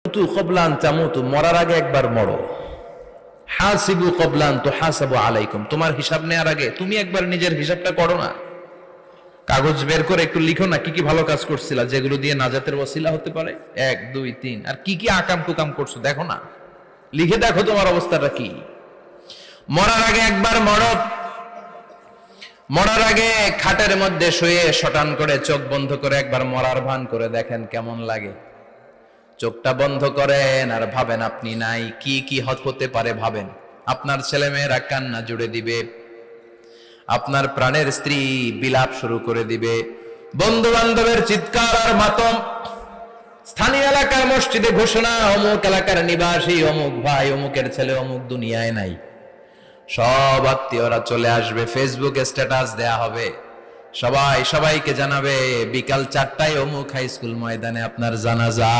তু কবলান তামুতু, মরার আগে একবার মরো। হাসিবু কবলান তুহাসাবু আলাইকুম, তোমার হিসাব নেওয়ার আগে তুমি একবার নিজের হিসাবটা করো না। কাগজ বের করে একটু লিখো না কি কি ভালো কাজ করছিলা, যেগুলো দিয়ে নাজাতের ওসিলা হতে পারে, 1 2 3, আর কি কি আকাম কুকাম করছো দেখো না, লিখে দেখো তোমার অবস্থাটা কি। মরার আগে একবার মরো। মরার আগে খাটের মধ্যে শুয়ে শটান করে চোখ বন্ধ করে একবার মরার ভান করে দেখেন কেমন লাগে। চোখটা বন্ধ করেন আর ভাবেন আপনি নাই, কি কি হতে পারে ভাবেন। আপনার ছেলে মেয়েরা কান্না জুড়ে দিবে, আপনার প্রাণের স্ত্রী বিলাপ শুরু করে দিবে, বন্ধু বান্ধবের চিৎকার আর মাতম, স্থানীয় এলাকার মসজিদে ঘোষণা, অমুক এলাকার নিবাসী অমুক ভাই অমুকের ছেলে অমুক দুনিয়ায় নাই। সব আত্মীয়রা চলে আসবে, ফেসবুকে স্ট্যাটাস দেয়া হবে, সবাই সবাইকে জানাবে বিকাল 4টায় অমুক হাই স্কুল ময়দানে আপনার জানাজা।